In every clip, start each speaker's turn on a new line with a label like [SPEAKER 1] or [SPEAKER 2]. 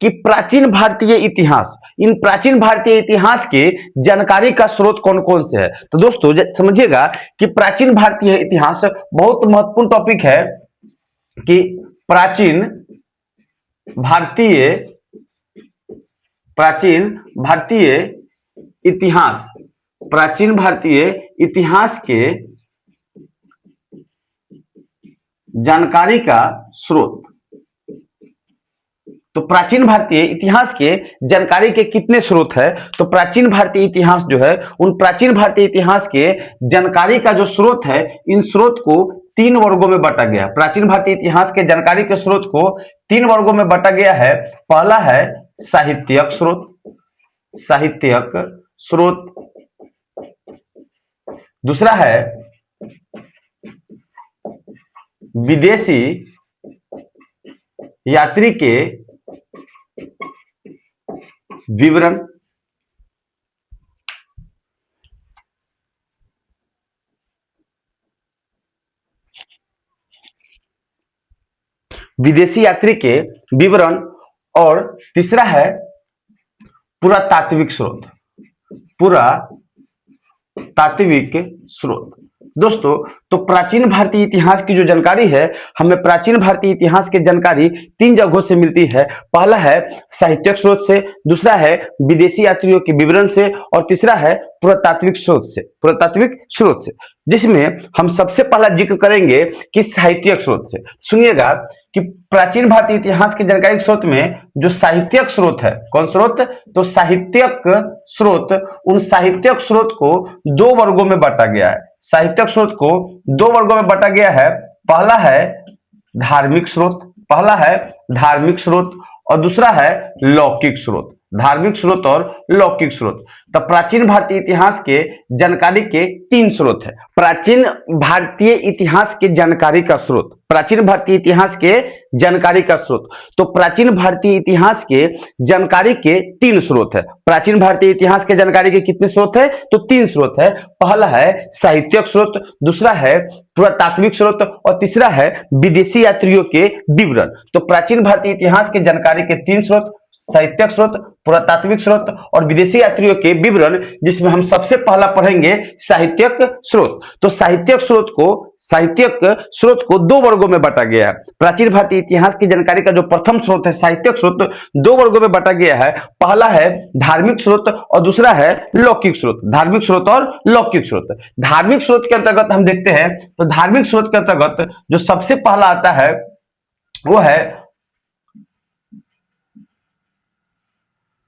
[SPEAKER 1] कि प्राचीन भारतीय इतिहास, इन प्राचीन भारतीय इतिहास के जानकारी का स्रोत कौन कौन से है। तो दोस्तों समझिएगा कि प्राचीन भारतीय इतिहास बहुत महत्वपूर्ण टॉपिक है कि प्राचीन भारतीय इतिहास, प्राचीन भारतीय इतिहास के जानकारी का स्रोत। तो प्राचीन भारतीय इतिहास के जानकारी के कितने स्रोत है? तो प्राचीन भारतीय इतिहास जो है, उन प्राचीन भारतीय इतिहास के जानकारी का जो स्रोत है, इन स्रोत को 3 वर्गों में बांटा गया। प्राचीन भारतीय इतिहास के जानकारी के स्रोत को 3 वर्गों में बांटा गया है। पहला है साहित्यिक स्रोत, दूसरा है विदेशी यात्री के विवरण, विदेशी यात्री के विवरण, और तीसरा है पुरातात्विक स्रोत। दोस्तों तो प्राचीन भारतीय इतिहास की जो जानकारी है, हमें प्राचीन भारतीय इतिहास की जानकारी 3 जगहों से मिलती है। पहला है साहित्यिक स्रोत से, दूसरा है विदेशी यात्रियों के विवरण से, और तीसरा है पुरातात्विक स्रोत से, जिसमें हम सबसे पहला जिक्र करेंगे कि साहित्यिक स्रोत से। सुनिएगा कि प्राचीन भारतीय इतिहास की जानकारी के स्रोत में जो साहित्यिक स्रोत है, कौन स्रोत? तो साहित्यिक स्रोत, उन साहित्यिक स्रोत को 2 वर्गों में बांटा गया है। साहित्यिक स्रोत को 2 वर्गों में बांटा गया है। पहला है धार्मिक स्रोत और दूसरा है लौकिक स्रोत। धार्मिक स्रोत और लौकिक स्रोत। तो प्राचीन भारतीय इतिहास के जानकारी के 3 स्रोत है। प्राचीन भारतीय इतिहास के जानकारी का स्रोत, प्राचीन भारतीय इतिहास के जानकारी का स्रोत। तो प्राचीन भारतीय इतिहास के जानकारी के 3 स्रोत है। प्राचीन भारतीय इतिहास के जानकारी के कितने स्रोत है? तो 3 स्रोत है। पहला है साहित्यिक स्रोत, दूसरा है पुरातात्विक स्रोत और तीसरा है विदेशी यात्रियों के विवरण। तो प्राचीन भारतीय इतिहास के जानकारी के 3 स्रोत, साहित्यिक स्रोत, पुरातात्विक स्रोत और विदेशी यात्रियों के विवरण, जिसमें हम सबसे पहला पढ़ेंगे साहित्यिक स्रोत। तो साहित्यिक स्रोत को 2 वर्गों में बांटा गया है। प्राचीन भारतीय इतिहास की जानकारी का जो प्रथम स्रोत है साहित्यिक स्रोत, 2 वर्गों में बांटा गया है। पहला है धार्मिक स्रोत और दूसरा है लौकिक स्रोत। धार्मिक स्रोत और लौकिक स्रोत। धार्मिक स्रोत के अंतर्गत हम देखते हैं, तो धार्मिक स्रोत के अंतर्गत जो सबसे पहला आता है वो है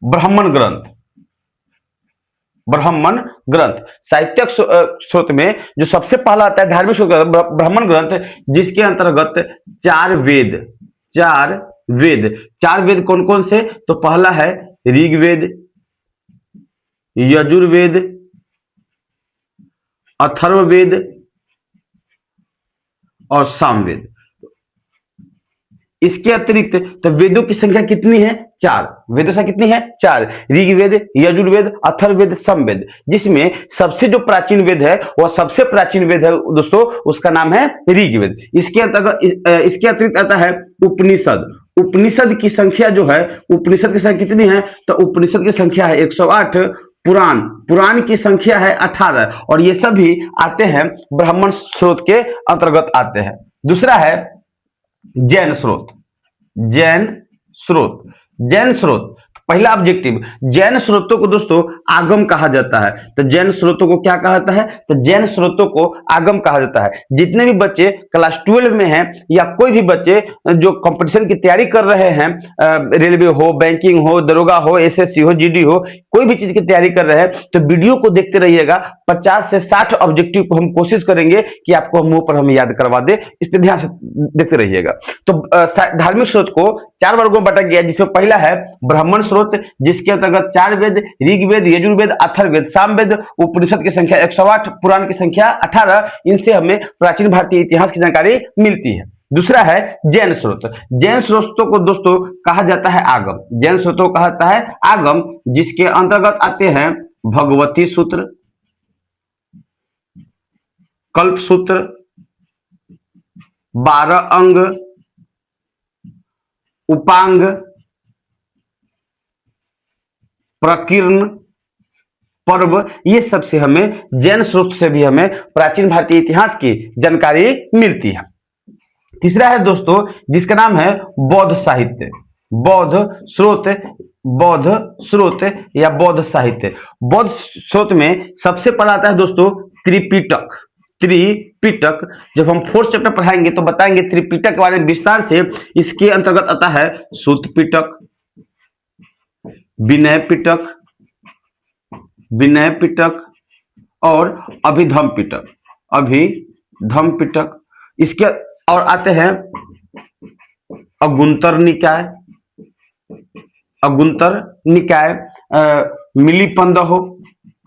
[SPEAKER 1] ब्राह्मण ग्रंथ। साहित्यिक स्रोत में जो सबसे पहला आता है धार्मिक स्रोत ब्राह्मण ग्रंथ, जिसके अंतर्गत 4 वेद कौन कौन से? तो पहला है ऋग्वेद, यजुर्वेद, अथर्ववेद और सामवेद। इसके अतिरिक्त तो वेदों की संख्या कितनी है? 4। वेदों संख्या कितनी है? 4। ऋग्वेद, यजुर्वेद, अथर्ववेद, सामवेद, जिसमें सबसे जो प्राचीन वेद है वह सबसे प्राचीन वेद है दोस्तों, उसका नाम है ऋग्वेद। इसके अतिरिक्त आता है उपनिषद की संख्या जो है, उपनिषद की संख्या कितनी है? तो उपनिषद की संख्या है 108। पुराण की संख्या है 18 और ये सभी आते हैं ब्राह्मण स्रोत के अंतर्गत आते हैं। दूसरा है जैन स्रोत। पहला ऑब्जेक्टिव, जैन स्रोतों को दोस्तों आगम कहा जाता है। तो जैन स्रोतों को क्या कहा जाता है? तो जैन स्रोतों को आगम कहा जाता है। जितने भी बच्चे क्लास 12 में हैं या कोई भी बच्चे जो कंपटीशन की तैयारी कर रहे हैं, रेलवे हो, बैंकिंग हो, दरोगा हो, एसएससी हो, जीडी हो, कोई भी चीज की तैयारी कर रहे हैं, तो वीडियो को देखते रहिएगा। 50 से 60 ऑब्जेक्टिव को हम कोशिश करेंगे कि आपको मुंह पर हम याद करवा दे, इस पर ध्यान से देखते रहिएगा। तो धार्मिक स्रोत को 4 वर्गों में बांटा गया, जिसमें पहला है ब्राह्मण स्रोत, जिसके अंतर्गत 4 वेद, ऋग्वेद, यजुर्वेद, अथर्ववेद, सामवेद, उपनिषद की संख्या 108, पुराण की संख्या 18, इनसे हमें प्राचीन भारतीय इतिहास की जानकारी मिलती है। दूसरा है जैन स्रोतों को दोस्तों कहा जाता है आगम। जैन स्रोतों को कहा जाता है आगम, जिसके अंतर्गत आते हैं भगवती सूत्र, कल्प सूत्र, 12 अंग, उपांग, प्रकीर्ण, पर्व, ये सबसे हमें जैन स्रोत से भी हमें प्राचीन भारतीय इतिहास की जानकारी मिलती है। तीसरा है दोस्तों जिसका नाम है बौद्ध साहित्य, बौद्ध स्रोत, बौद्ध स्रोत या बौद्ध साहित्य। बौद्ध स्रोत में सबसे पहला आता है दोस्तों त्रिपिटक। त्रिपिटक जब हम 4th चैप्टर पढ़ाएंगे तो बताएंगे त्रिपिटक के बारे में विस्तार से। इसके अंतर्गत आता है सूत पिटक, विनय पिटक, विनय पिटक और अभिधम पिटक, अभिधम पिटक। इसके और आते हैं अगुंतर निकाय, अगुंतर निकाय, मिली पंदहो,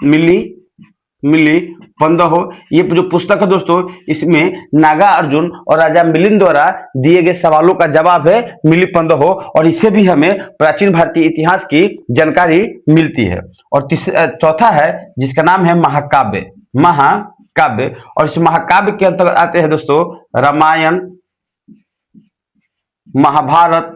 [SPEAKER 1] मिली पंदहो। ये जो पुस्तक है दोस्तों इसमें नागा अर्जुन और राजा मिलिंद द्वारा दिए गए सवालों का जवाब है मिली पंदहो, और इससे भी हमें प्राचीन भारतीय इतिहास की जानकारी मिलती है। और चौथा है जिसका नाम है महाकाव्य, महाकाव्य। और इस महाकाव्य के अंतर्गत आते हैं दोस्तों रामायण, महाभारत।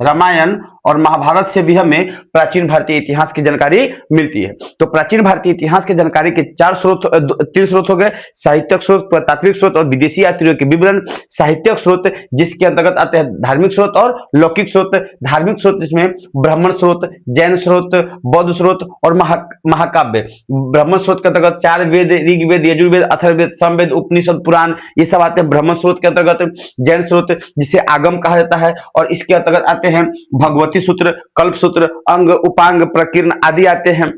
[SPEAKER 1] रामायण और महाभारत से भी हमें प्राचीन भारतीय इतिहास की जानकारी मिलती है। तो प्राचीन भारतीय इतिहास की जानकारी के 3 स्रोत हो गए, साहित्यिक स्रोत, पुरातात्विक स्रोत और विदेशी यात्रियों के विवरण। साहित्यिक स्रोत जिसके अंतर्गत आते हैं धार्मिक स्रोत और लौकिक स्रोत। धार्मिक स्रोत जिसमें ब्राह्मण स्रोत, जैन स्रोत, बौद्ध स्रोत और महाकाव्य। ब्राह्मण स्रोत के अंतर्गत 4 वेद, ऋग्वेद, यजुर्वेद, अथर्ववेद, सामवेद, उपनिषद, पुराण, ये सब आते हैं ब्राह्मण स्रोत के अंतर्गत। जैन स्रोत जिसे आगम कहा जाता है, और इसके अंतर्गत आते हैं भगवती सूत्र, कल्प सूत्र, अंग, उपांग, प्रकीर्ण आदि आते हैं।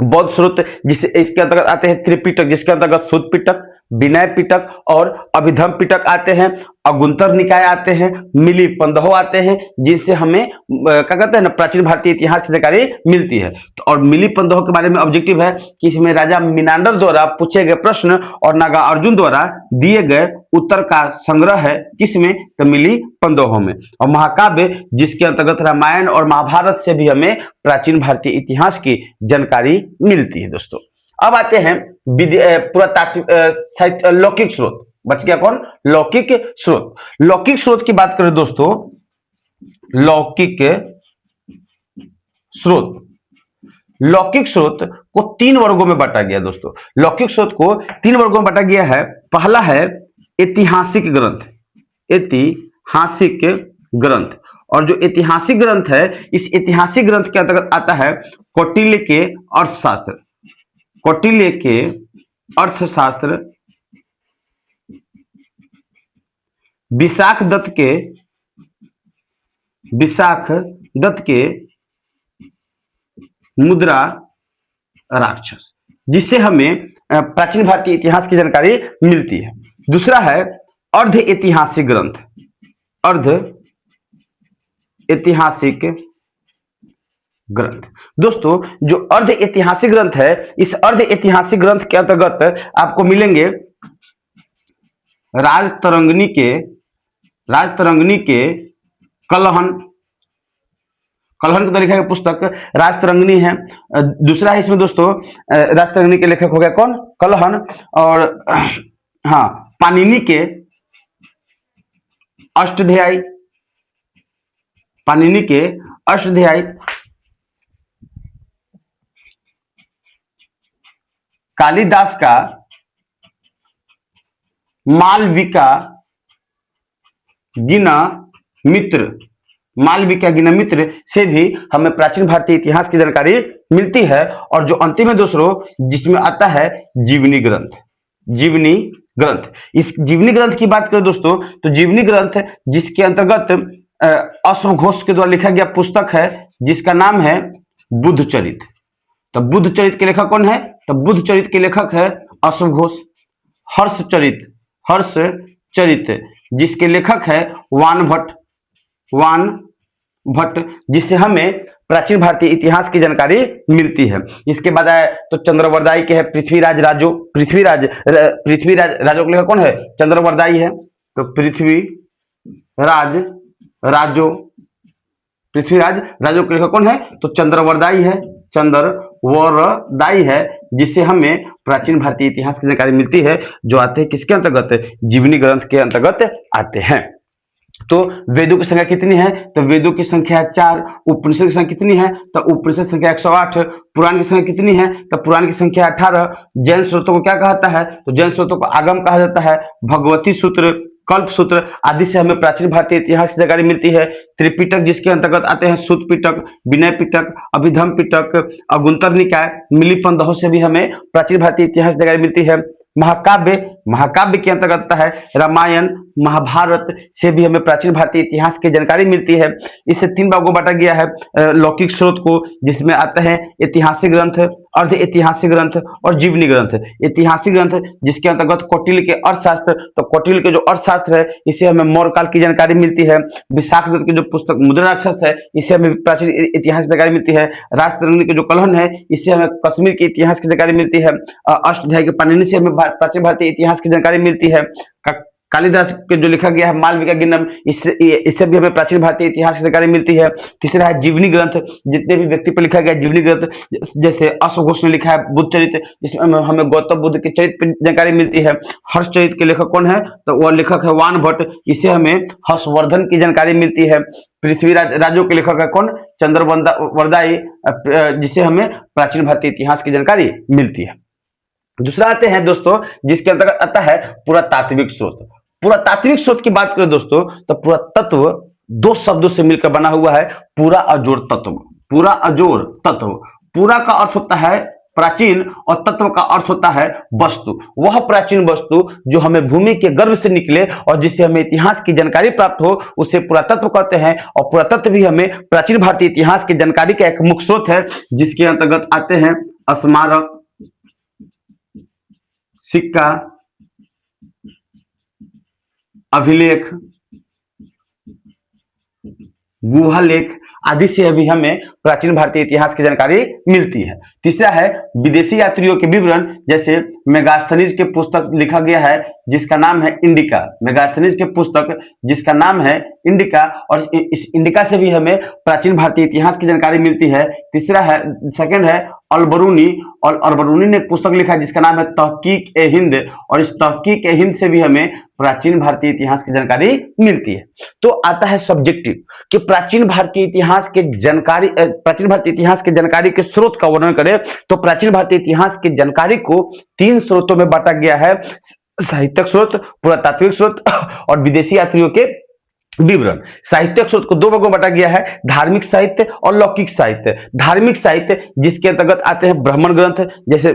[SPEAKER 1] बौद्ध स्रोत जिसे इसके अंतर्गत आते हैं त्रिपिटक, जिसके अंतर्गत सूत पिटक, विनय पिटक और अभिधम पिटक आते हैं। अगुंतर निकाय आते हैं, मिली पंदहो आते हैं, जिनसे हमें क्या कहते हैं ना प्राचीन भारतीय इतिहास की जानकारी मिलती है। तो और मिली पंदहो के बारे में ऑब्जेक्टिव है कि इसमें राजा मिनांडर द्वारा पूछे गए प्रश्न और नागा अर्जुन द्वारा दिए गए उत्तर का संग्रह है, किसमें? तो मिली पंदहो में। और महाकाव्य जिसके अंतर्गत रामायण और महाभारत से भी हमें प्राचीन भारतीय इतिहास की जानकारी मिलती है दोस्तों। अब आते हैं पुरातात्विक लौकिक स्रोत। बच गया कौन? लौकिक स्रोत। लौकिक स्रोत की बात करें दोस्तों, लौकिक स्रोत, लौकिक स्रोत को 3 वर्गों में बांटा गया दोस्तों। लौकिक स्रोत को 3 वर्गों में बांटा गया है। पहला है ऐतिहासिक ग्रंथ, ऐतिहासिक ग्रंथ। और जो ऐतिहासिक ग्रंथ है, इस ऐतिहासिक ग्रंथ के अंतर्गत आता है कौटिल्य के अर्थशास्त्र, कौटिल्य के अर्थशास्त्र, विशाख दत्त के मुद्रा राक्षस, जिससे हमें प्राचीन भारतीय इतिहास की जानकारी मिलती है। दूसरा है अर्ध ऐतिहासिक ग्रंथ, अर्ध ऐतिहासिक ग्रंथ। दोस्तों जो अर्ध ऐतिहासिक ग्रंथ है, इस अर्ध ऐतिहासिक ग्रंथ के अंतर्गत आपको मिलेंगे राजतरंगिणी के कलहन, कलहन को लिखा गया पुस्तक राजतरंगिणी है। दूसरा है इसमें दोस्तों राजतरंगिणी के लेखक हो गया कौन? कलहन। और हाँ, पाणिनि के अष्टाध्यायी, पाणिनि के अष्टाध्यायी। कालिदास का मालविका गिना मित्र, मालविका गिना मित्र से भी हमें प्राचीन भारतीय इतिहास की जानकारी मिलती है। और जो अंतिम है दोस्तों जिसमें आता है जीवनी ग्रंथ, जीवनी ग्रंथ। इस जीवनी ग्रंथ की बात करें दोस्तों तो जीवनी ग्रंथ जिसके अंतर्गत अश्वघोष के द्वारा लिखा गया पुस्तक है, जिसका नाम है बुद्ध चरित। तो बुद्ध चरित के लेखक कौन है? तो बुद्ध चरित के लेखक है अश्वघोष। हर्षचरित, हर्षचरित जिसके लेखक है वान भट्ट, जिससे हमें प्राचीन भारतीय इतिहास की जानकारी मिलती है। इसके बाद आए तो चंद्रवरदाई के है पृथ्वीराज राजो, पृथ्वीराज राजो के लेखक कौन है? चंद्रवरदाई है। तो पृथ्वीराज राजो के लेखक कौन है? तो चंद्रवरदाई है, चंद्रवरदाई है, जिससे हमें प्राचीन भारतीय इतिहास की जानकारी मिलती है, जो आते हैं किसके अंतर्गत? जीवनी ग्रंथ के अंतर्गत आते हैं। तो वेदों की संख्या कितनी है? तो वेदों की संख्या 4। उपनिषद की संख्या कितनी है? तो उपनिषद संख्या 108। पुराण की संख्या कितनी है? तो पुराण की संख्या 18। जैन स्रोतों को क्या कहता है? तो जैन स्रोतों को आगम कहा जाता है। भगवती सूत्र, कल्प सूत्र आदि से हमें प्राचीन भारतीय इतिहास की जानकारी मिलती है। त्रिपिटक जिसके अंतर्गत आते हैं सुत पिटक, विनय पिटक, अभिधम पिटक, अगुंतर निकाय, मिलिपन से भी हमें प्राचीन भारतीय इतिहास की जानकारी मिलती है। महाकाव्य, महाकाव्य के अंतर्गत आता है रामायण, महाभारत से भी हमें प्राचीन भारतीय इतिहास की जानकारी मिलती है। इसे 3 भागों में बांटा गया है लौकिक स्रोत को, जिसमें आते हैं ऐतिहासिक ग्रंथ, अर्ध ऐतिहासिक ग्रंथ और जीवनी ग्रंथ। ऐतिहासिक ग्रंथ जिसके अंतर्गत कौटिल्य के अर्थशास्त्र, तो कौटिल्य के जो अर्थशास्त्र है इसे हमें मौर्य काल की जानकारी मिलती है। विशाख दत्त की जो पुस्तक मुद्रा राक्षस है इसे हमें प्राचीन इतिहास की जानकारी मिलती है। राजतरंगी के जो कलहन है इससे हमें कश्मीर के इतिहास की जानकारी मिलती है। अष्टाध्यायी के पाणिनि से हमें प्राचीन भारतीय इतिहास की जानकारी मिलती है। कालिदास के जो लिखा गया है मालविका गिन्नम, इससे भी हमें प्राचीन भारतीय इतिहास की जानकारी मिलती है। तीसरा है जीवनी ग्रंथ, जितने भी व्यक्ति पर लिखा गया जीवनी ग्रंथ, जैसे अश्वघोष ने लिखा है बुद्ध चरित्र, जिसमें हमें गौतम बुद्ध के चरित्र पर जानकारी मिलती है। हर्ष चरित्र के लेखक कौन है? तो वह लेखक है वान भट्ट, इससे हमें हर्षवर्धन की जानकारी मिलती है। पृथ्वीराज राजों के लेखक है कौन? चंद्रवरदाई, जिससे हमें प्राचीन भारतीय इतिहास की जानकारी मिलती है। दूसरा आते हैं दोस्तों जिसके अंतर्गत आता है पुरातात्विक स्रोत। पुरातात्विक स्रोत की बात करें दोस्तों तो पुरातत्व 2 शब्दों से मिलकर बना हुआ है, पूरा अजोड़ तत्व। पूरा अजोड़ तत्व, पूरा का अर्थ होता है प्राचीन और तत्व का अर्थ होता है वस्तु। वह प्राचीन वस्तु जो हमें भूमि के गर्भ से निकले और जिससे हमें इतिहास की जानकारी प्राप्त हो उसे पुरातत्व कहते हैं। और पुरातत्व भी हमें प्राचीन भारतीय इतिहास की जानकारी का एक मुख्य स्रोत है, जिसके अंतर्गत आते हैं स्मारक, सिक्का, अभिलेख, गुहा लेख आदि से अभी हमें प्राचीन भारतीय इतिहास की जानकारी मिलती है। तीसरा है विदेशी यात्रियों के विवरण, जैसे मेगास्थनीज के पुस्तक लिखा गया है जिसका नाम है इंडिका। मेगास्थनीज के पुस्तक जिसका नाम है इंडिका, और इस इंडिका से भी हमें प्राचीन भारतीय इतिहास की जानकारी मिलती है। तीसरा है, सेकंड है अलबरूनी, और अलबरूनी ने एक पुस्तक लिखा है जिसका नाम है तहकीक ए हिंद, और इस तहकीक ए हिंद से भी हमें प्राचीन भारतीय इतिहास की जानकारी मिलती है। तो आता है सब्जेक्टिव कि प्राचीन भारतीय इतिहास के जानकारी, प्राचीन भारतीय इतिहास के जानकारी के स्रोत का वर्णन करें तो प्राचीन भारतीय इतिहास की जानकारी को 3 स्रोतों में बांटा गया है, साहित्यिक स्रोत, पुरातात्विक स्रोत और विदेशी यात्रियों के विवरण। साहित्यिक स्रोत को 2 भागों में बांटा गया है, धार्मिक साहित्य और लौकिक साहित्य। धार्मिक साहित्य जिसके अंतर्गत आते हैं ब्राह्मण ग्रंथ, जैसे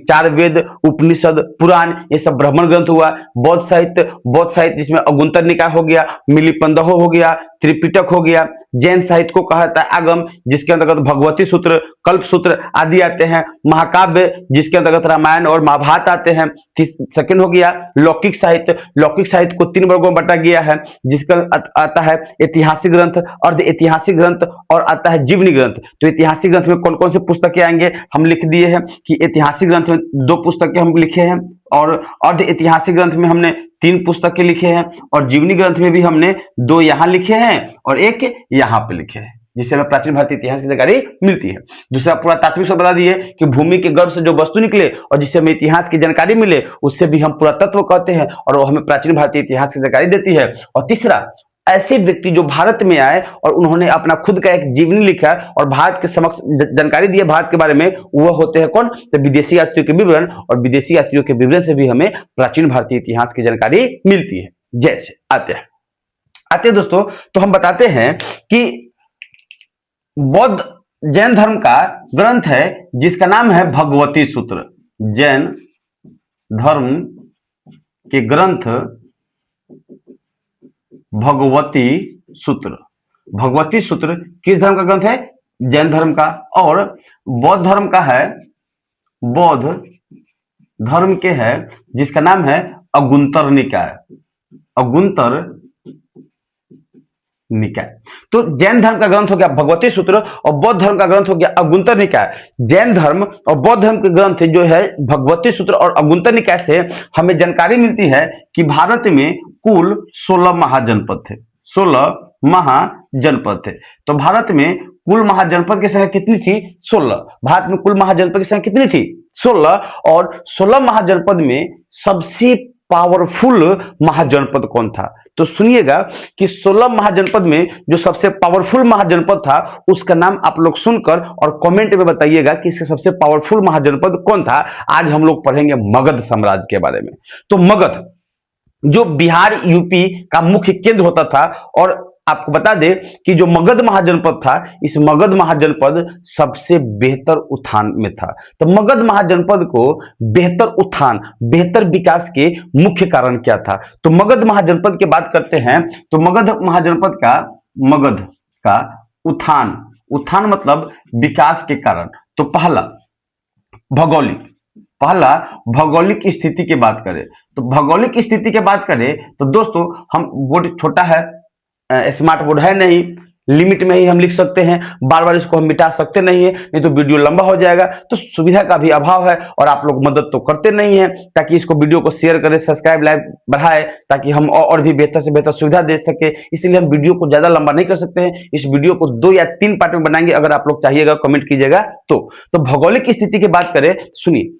[SPEAKER 1] 4 वेद, उपनिषद, पुराण, ये सब ब्राह्मण ग्रंथ हुआ। बौद्ध साहित्य, जिसमें अगुंतर निकाय हो गया, मिलिपंदह हो गया, त्रिपिटक हो गया। जैन साहित्य को कहा जाता है आगम, जिसके अंतर्गत भगवती सूत्र, कल्प सूत्र आदि आते हैं। महाकाव्य जिसके अंतर्गत रामायण और महाभारत आते हैं। सेकंड हो गया लौकिक साहित्य। लौकिक साहित्य को 3 वर्गों में बांटा गया है, जिसका आता है ऐतिहासिक ग्रंथ, अर्ध ऐतिहासिक ग्रंथ और आता है जीवनी ग्रंथ। तो ऐतिहासिक ग्रंथ में कौन कौन से पुस्तकें आएंगे हम लिख दिए हैं कि ऐतिहासिक ग्रंथ में 2 पुस्तकें हम लिखे हैं, और अर्ध ऐतिहासिक ग्रंथ में हमने 3 पुस्तकें लिखे हैं, और जीवनी ग्रंथ में भी हमने 2 यहां लिखे हैं और 1 यहां पे लिखे हैं, जिससे हमें प्राचीन भारतीय इतिहास की जानकारी मिलती है। दूसरा पुरातात्विक से बता दिए कि भूमि के गर्भ से जो वस्तु निकले और जिससे हमें इतिहास की जानकारी मिले उससे भी हम पुरातत्व कहते हैं, और वो हमें प्राचीन भारतीय इतिहास की जानकारी देती है। और तीसरा, ऐसे व्यक्ति जो भारत में आए और उन्होंने अपना खुद का एक जीवनी लिखा और भारत के समक्ष जानकारी दी है भारत के बारे में, वह होते हैं कौन? तो विदेशी यात्रियों के विवरण, और विदेशी यात्रियों के विवरण से भी हमें प्राचीन भारतीय इतिहास की जानकारी मिलती है। जैसे आते दोस्तों, तो हम बताते हैं कि बौद्ध जैन धर्म का ग्रंथ है जिसका नाम है भगवती सूत्र। जैन धर्म के ग्रंथ भगवती सूत्र। भगवती सूत्र किस धर्म का ग्रंथ है? जैन धर्म का। और बौद्ध धर्म का है, बौद्ध धर्म के है जिसका नाम है अगुंतर निकाय। अगुंतर निकाय। तो जैन धर्म का ग्रंथ हो गया भगवती सूत्र और बौद्ध धर्म का ग्रंथ हो गया अगुंतर निकाय। जैन धर्म और बौद्ध धर्म के ग्रंथ जो है भगवती सूत्र और अगुंतर निकाय से हमें जानकारी मिलती है कि भारत में कुल 16 महाजनपद थे। 16 महाजनपद थे। तो भारत में कुल महाजनपद की संख्या कितनी थी? 16। भारत में कुल महाजनपद की संख्या कितनी थी? 16। और 16 महाजनपद में सबसे पावरफुल महाजनपद कौन था? तो सुनिएगा कि 16 महाजनपद में जो सबसे पावरफुल महाजनपद था उसका नाम आप लोग सुनकर और कमेंट में बताइएगा कि इसका सबसे पावरफुल महाजनपद कौन था। आज हम लोग पढ़ेंगे मगध साम्राज्य के बारे में। तो मगध जो बिहार यूपी का मुख्य केंद्र होता था, और आपको बता दें कि जो मगध महाजनपद था, इस मगध महाजनपद सबसे बेहतर उत्थान में था। तो मगध महाजनपद को बेहतर उत्थान, बेहतर विकास के मुख्य कारण क्या था? तो मगध महाजनपद की बात करते हैं तो मगध महाजनपद का, मगध का उत्थान, उत्थान मतलब विकास के कारण। तो पहला भौगोलिक स्थिति की बात करें तो भौगोलिक स्थिति की बात करें तो दोस्तों, हम बोर्ड छोटा है, स्मार्ट बोर्ड है नहीं, लिमिट में ही हम लिख सकते हैं, बार बार इसको हम मिटा सकते नहीं है, नहीं तो वीडियो लंबा हो जाएगा। तो सुविधा का भी अभाव है और आप लोग मदद तो करते नहीं है, ताकि इसको वीडियो को शेयर करें, सब्सक्राइब लाइक बढ़ाए, ताकि हम और भी बेहतर से बेहतर सुविधा दे सके। इसलिए हम वीडियो को ज्यादा लंबा नहीं कर सकते हैं, इस वीडियो को 2 या 3 पार्ट में बनाएंगे। अगर आप लोग चाहिएगा कमेंट कीजिएगा। तो भौगोलिक स्थिति की बात करें, सुनिए,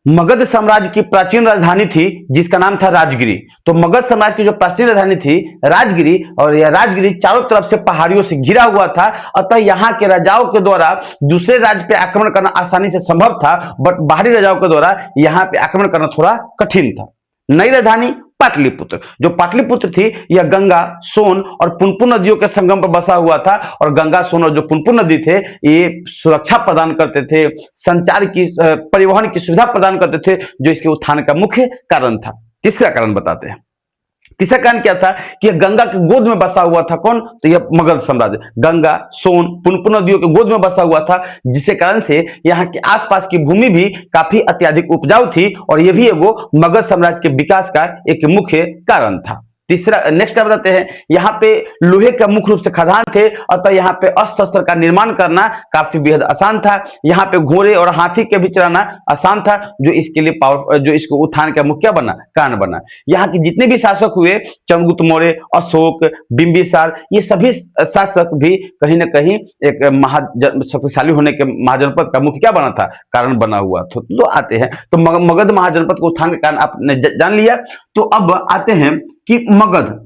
[SPEAKER 1] मगध साम्राज्य की प्राचीन राजधानी थी जिसका नाम था राजगिरी। तो मगध साम्राज्य की जो प्राचीन राजधानी थी राजगिरी, और यह राजगिरी चारों तरफ से पहाड़ियों से घिरा हुआ था, अतः यहाँ के राजाओं के द्वारा दूसरे राज्य पे आक्रमण करना आसानी से संभव था, बट बाहरी राजाओं के द्वारा यहाँ पे आक्रमण करना थोड़ा कठिन था। नई राजधानी पाटलिपुत्र। जो पाटलिपुत्र थी यह गंगा, सोन और पुनपुन नदियों के संगम पर बसा हुआ था, और गंगा, सोन और जो पुनपुन नदी थे ये सुरक्षा प्रदान करते थे, संचार की, परिवहन की सुविधा प्रदान करते थे, जो इसके उत्थान का मुख्य कारण था। तीसरा कारण बताते हैं। तीसरा कारण क्या था कि यह गंगा के गोद में बसा हुआ था। कौन? तो यह मगध साम्राज्य गंगा, सोन, पुनपुन नदियों के गोद में बसा हुआ था, जिसके कारण से यहाँ के आसपास की भूमि भी काफी अत्यधिक उपजाऊ थी, और यह भी एगो मगध साम्राज्य के विकास का एक मुख्य कारण था। तीसरा, नेक्स्ट क्या बताते हैं, यहाँ पे लोहे का मुख्य रूप से खदान थे, अतः यहाँ पे अस्त्र शस्त्र का निर्माण करना काफी बेहद आसान था। यहाँ पे घोड़े और हाथी के भी चलाना आसान था, जो इसके लिए जो इसको उत्थान का मुख्य कारण बना। यहाँ के जितने भी शासक हुए, चंद्रगुप्त मौर्य, अशोक, बिंबिसार, ये सभी शासक भी कहीं ना कहीं एक शक्तिशाली होने के महाजनपद का मुख्य क्या बना था? कारण बना हुआ। तो आते हैं, तो मगध महाजनपद को उत्थान के कारण आपने जान लिया। तो अब आते हैं कि मगध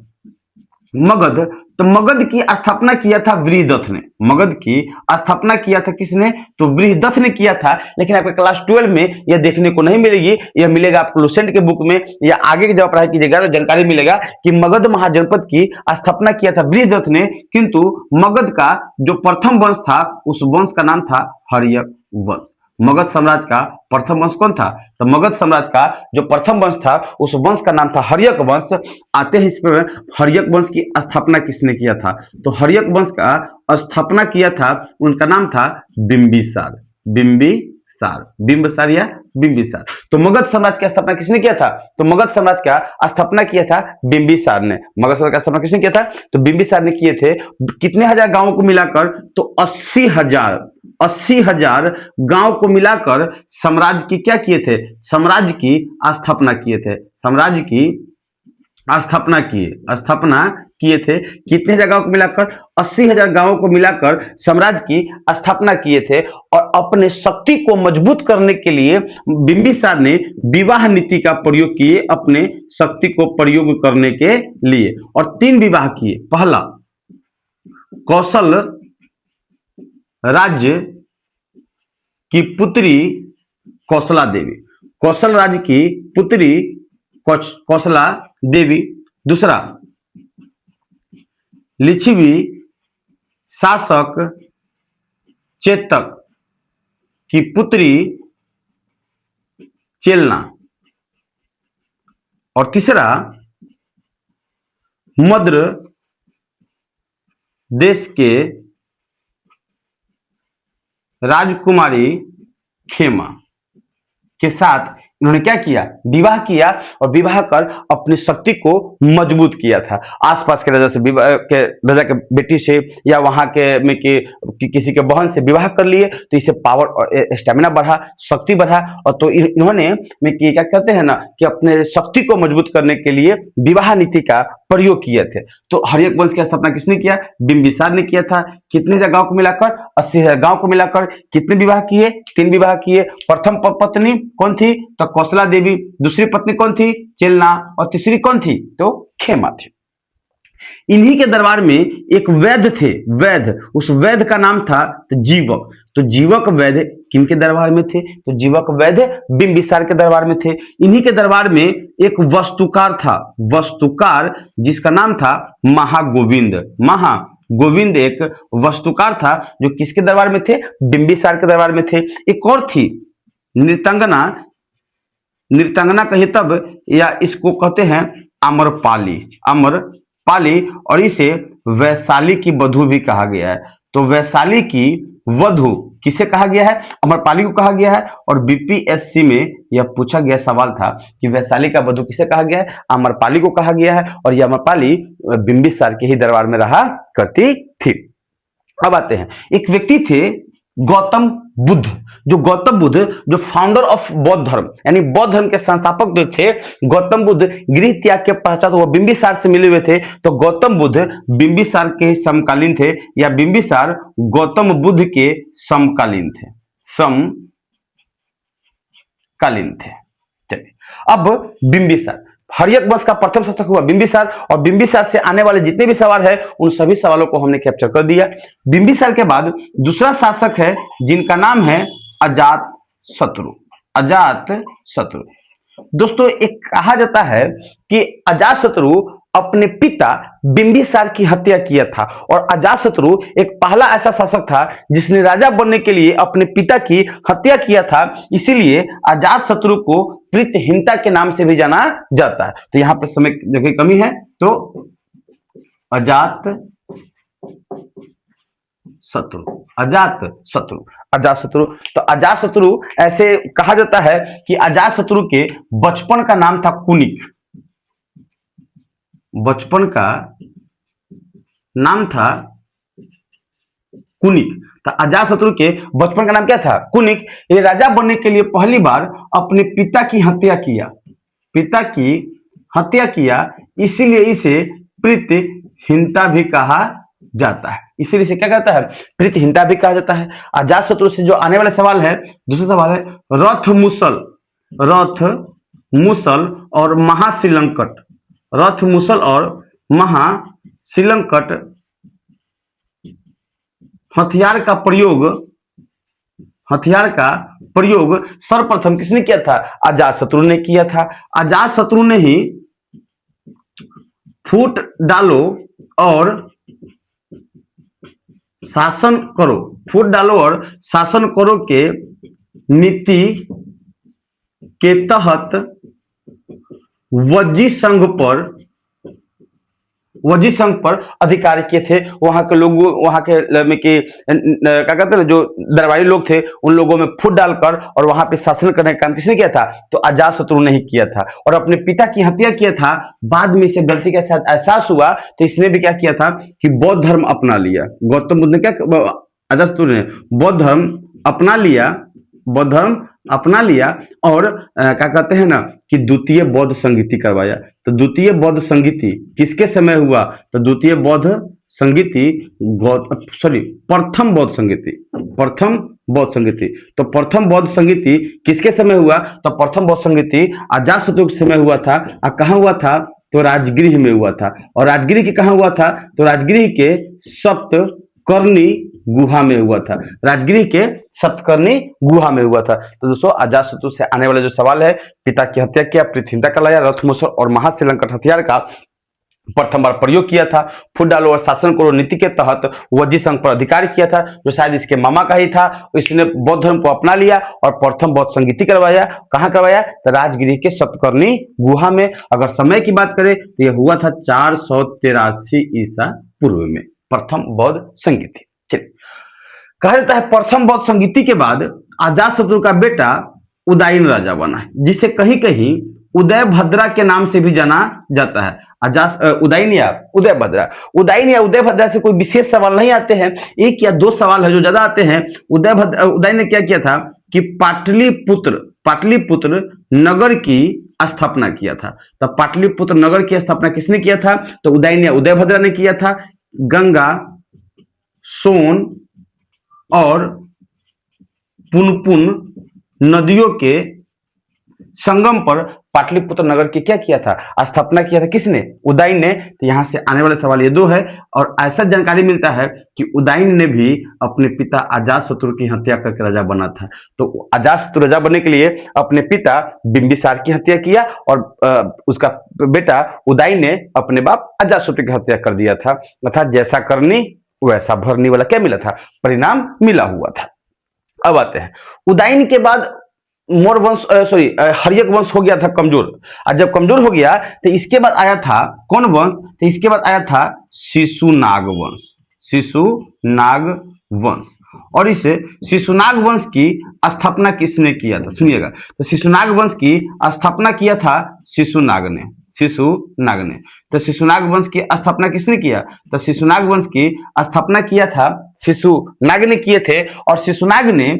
[SPEAKER 1] तो मगध की स्थापना किया था बृहदत्त ने। मगध की स्थापना किया था किसने? तो बृहदत्त ने किया था। लेकिन आपके क्लास 12 में यह देखने को नहीं मिलेगी, यह मिलेगा आपको लुसेंट के बुक में, या आगे की जब पढ़ाई कीजिएगा तो जानकारी मिलेगा कि मगध महाजनपद की स्थापना किया था बृहदत्त ने। किंतु मगध का जो प्रथम वंश था उस वंश का नाम था हर्यक वंश। मगध साम्राज्य का प्रथम वंश कौन था? तो मगध साम्राज्य का जो प्रथम वंश था उस वंश का नाम था हर्यक वंश। आते हैं इसमें, हर्यक वंश की स्थापना किसने किया था? तो हर्यक वंश का स्थापना किया था, उनका नाम था बिंबिसार। बिंबिसार या बिंबिसार। तो मगध साम्राज्य की स्थापना किसने किया था? तो मगध साम्राज्य का स्थापना किया था बिंबिसार ने। मगध साम्राज्य का स्थापना किसने किया था? तो बिंबिसार ने किए थे। कितने हजार गांवों को मिलाकर? तो 80,000 गांव को मिलाकर साम्राज्य की क्या किए थे? साम्राज्य की स्थापना किए थे। साम्राज्य की स्थापना किए थे। कितने जगहों को मिलाकर? 80,000 गांवों को मिलाकर साम्राज्य की स्थापना किए थे। और अपने शक्ति को मजबूत करने के लिए बिंबिसार ने विवाह नीति का प्रयोग किए, अपने शक्ति को प्रयोग करने के लिए, और 3 विवाह किए। पहला, कौशल राज्य की पुत्री कौशला देवी, कौशल राज्य की पुत्री कौशला देवी। दूसरा, लिच्छवी शासक चेतक की पुत्री चेलना। और तीसरा, मद्र देश के राजकुमारी खेमा के साथ इन्होंने क्या किया? विवाह किया, और विवाह कर अपनी शक्ति को मजबूत किया था। आसपास के राजा से राजा के बेटी से या वहां के किसी के बहन से विवाह कर लिए, तो इससे पावर और स्टेमिना बढ़ा, शक्ति बढ़ा। और तो इन्होंने क्या करते हैं ना कि अपने शक्ति को मजबूत करने के लिए विवाह नीति का प्रयोग किए थे। तो हर्यक वंश की स्थापना किसने किया? बिंबिसार ने किया था। कितने गांव को मिलाकर? 80,000 गांव को मिलाकर। कितने विवाह किए? 3 विवाह किए। प्रथम पत्नी कौन थी? तो कौशला देवी। दूसरी पत्नी कौन थी? चेलना। और तीसरी कौन थी? तो खेमा थी। इन्हीं के दरबार में एक वैद्य थे, वैद्य, उस वैद्य का नाम था जीवक। तो जीवक वैद्य किनके दरबार में थे? तो जीवक वैद्य बिंबिसार के दरबार में थे। इन्हीं के दरबार में एक वस्तुकार था, वस्तुकार, जिसका नाम था महागोविंद। महागोविंद एक वस्तुकार था जो किसके दरबार में थे? बिंबिसार के दरबार में थे। एक और थी नृतंगना, नृतंगना कहिए तब, या इसको कहते हैं अमरपाली, अमरपाली, और इसे वैशाली की वधू भी कहा गया है। तो वैशाली की वधू किसे कहा गया है? अमरपाली को कहा गया है। और बीपीएससी में यह पूछा गया सवाल था कि वैशाली का वधू किसे कहा गया है? अमरपाली को कहा गया है। और यह अमरपाली बिंबिसार के ही दरबार में रहा करती थी। अब आते हैं, एक व्यक्ति थे गौतम बुद्ध, जो गौतम बुद्ध जो फाउंडर ऑफ बौद्ध धर्म, यानी बौद्ध धर्म के संस्थापक जो थे गौतम बुद्ध, गृह त्याग के पश्चात वो बिंबिसार से मिले हुए थे। तो गौतम बुद्ध बिंबिसार के समकालीन थे, या बिंबिसार गौतम बुद्ध के समकालीन थे, समकालीन थे। चलिए, अब बिंबिसार, हर्यक वंश का प्रथम शासक हुआ बिंबिसार, और बिंबिसार से आने वाले जितने भी सवाल है उन सभी सवालों को हमने कैप्चर कर दिया। बिंबिसार के बाद दूसरा शासक है जिनका नाम है अजातशत्रु। अजातशत्रु दोस्तों, एक कहा जाता है कि अजातशत्रु अपने पिता बिंबिसार की हत्या किया था, और अजातशत्रु एक पहला ऐसा शासक था जिसने राजा बनने के लिए अपने पिता की हत्या किया था। इसीलिए अजातशत्रु को प्रीतहीनता के नाम से भी जाना जाता है। तो यहां पर समय की कमी है, तो अजातशत्रु, अजातशत्रु, अजातशत्रु। तो अजातशत्रु, ऐसे कहा जाता है कि अजातशत्रु के बचपन का नाम था कुनिक, बचपन का नाम था कुनिक। तो अजातशत्रु के बचपन का नाम क्या था? कुनिक। ये राजा बनने के लिए पहली बार अपने पिता की हत्या किया, पिता की हत्या किया, इसीलिए इसे प्रीतहीनता भी कहा जाता है। इसीलिए इसे क्या कहता है? प्रीतहीनता भी कहा जाता है। अजातशत्रु से जो आने वाला सवाल है, दूसरा सवाल है रथ मुसल और महाश्रीलंकट। रथ मुसल और महाश्रीलंकट हथियार का प्रयोग सर्वप्रथम किसने किया था? अजातशत्रु ने किया था। अजातशत्रु ने ही फूट डालो और शासन करो के नीति के तहत वज्जी संघ पर अधिकार किए थे। वहां के लोग, वहां के क्या कहते हैं, जो दरबारी लोग थे, उन लोगों में फूट डालकर और वहां पे शासन करने का काम किसने किया था? तो अजातशत्रु ने ही किया था, और अपने पिता की हत्या किया था। बाद में इसे गलती के साथ एहसास हुआ, तो इसने भी क्या किया था कि बौद्ध धर्म अपना लिया। गौतम बुद्ध ने क्या, अजातशत्रु ने बौद्ध धर्म अपना लिया, और क्या कहते हैं ना कि द्वितीय बौद्ध संगीति करवाया। तो द्वितीय बौद्ध संगीति किसके समय हुआ? तो द्वितीय बौद्ध संगीति प्रथम बौद्ध संगीति। तो प्रथम बौद्ध संगीति किसके समय हुआ? तो प्रथम बौद्ध संगीति अजातशत्रु के समय हुआ था। कहाँ हुआ था? तो राजगृह में हुआ था। और राजगृह के कहाँ हुआ था? तो राजगृह के सप्तकर्णी गुहा में हुआ था। राजगृह के सप्तकर्णी गुहा में हुआ था। तो दोस्तों, अजातशत्रु से आने वाला जो सवाल है, पिता की हत्या किया, प्रीतहीनता का लाया, रथ मुसल और महाश्रीलंकट हथियार का प्रथम बार प्रयोग किया था, फूट डालो और शासन करो नीति के तहत वज्जी संघ पर अधिकार किया था, जो शायद इसके मामा का ही था। इसने बौद्ध धर्म को अपना लिया और प्रथम बौद्ध संगीति करवाया। कहाँ करवाया? तो राजगृह के सप्तकर्णी गुहा में। अगर समय की बात करें तो यह हुआ था 483 ईसा पूर्व में, प्रथम बौद्ध संगीति। चलिए, कहा जाता है प्रथम बौद्ध संगीति के बाद अजातशत्रु का बेटा उदयन राजा बना है, जिसे कहीं कहीं उदयभद्रा के नाम से भी जाना जाता है। उदयन या उदयभद्रा से कोई विशेष सवाल नहीं आते हैं, एक या दो सवाल है जो ज्यादा आते हैं। उदयन ने क्या किया था कि पाटलिपुत्र नगर की स्थापना किया था। तब पाटलिपुत्र नगर की स्थापना किसने किया था? तो उदयभद्र ने किया था। गंगा, सोन और पुनपुन नदियों के संगम पर पाटलिपुत्र नगर की क्या किया था? स्थापना किया था। किसने? उदयन ने। तो यहां से आने वाला सवाल ये दो है। और ऐसा जानकारी मिलता है कि उदयन ने भी अपने पिता अजातशत्रु की हत्या करके राजा बना था। तो अजातशत्रु राजा बनने के लिए अपने पिता बिंबिसार की हत्या किया और उसका बेटा उदयन ने अपने बाप अजातशत्रु की हत्या कर दिया था। अर्थात जैसा करनी वैसा भरनी वाला क्या मिला था? परिणाम मिला हुआ था। अब आते हैं उदयन के बाद मोर वंश, हर्यक वंश हो गया था कमजोर। और जब कमजोर हो गया तो इसके बाद आया था कौन वंश? तो इसके बाद आया था शिशुनाग वंश। शिशुनाग वंश। और इस शिशुनाग वंश की स्थापना किसने किया था? सुनिएगा, तो शिशुनाग वंश की स्थापना किया था शिशुनाग ने। शिशुनाग ने। तो शिशुनाग वंश की स्थापना किसने किया? तो शिशुनाग वंश की स्थापना किया था शिशुनाग ने किए थे। और शिशुनाग ने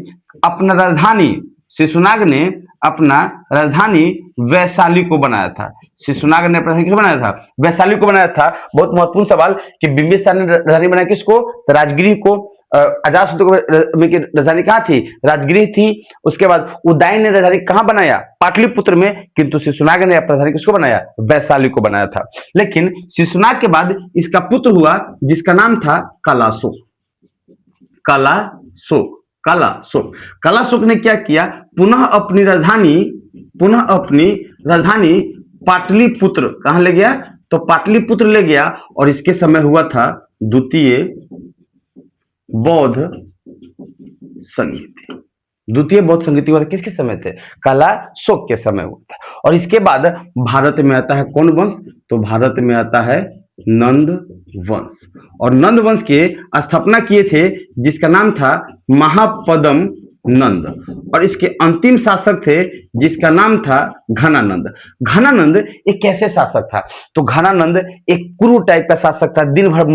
[SPEAKER 1] अपना राजधानी वैशाली को बनाया था। शिशुनाग ने अपना किसको बनाया था? वैशाली को बनाया था। बहुत महत्वपूर्ण सवाल कि बिंबिसार ने राजधानी बनाया किसको? तो राजगृह को। अजातशत्रु की राजधानी कहाँ थी? राजगृह थी। उसके बाद उदयन ने राजधानी कहाँ बनाया? पाटलिपुत्र में। किंतु शिशुनाग ने अपनी राजधानी किसको बनाया? वैशाली को बनाया था। लेकिन शिशुनाग के बाद इसका पुत्र हुआ जिसका नाम था कलाशोक। कलाशोक ने क्या किया? पुनः अपनी राजधानी पाटलिपुत्र कहां ले गया? तो पाटलिपुत्र ले गया। और इसके समय हुआ था द्वितीय बौद्ध संगीति हुआ था। किसके समय थे? कलाशोक के समय हुआ था। और इसके बाद भारत में आता है कौन वंश? तो भारत में आता है नंद वंश। और नंद वंश के स्थापना किए थे जिसका नाम था महापद्म नंद। और इसके अंतिम शासक थे जिसका नाम था घनानंद। घनानंद एक कैसे शासक था? तो घनानंद एक क्रूर टाइप का शासक था। दिन भर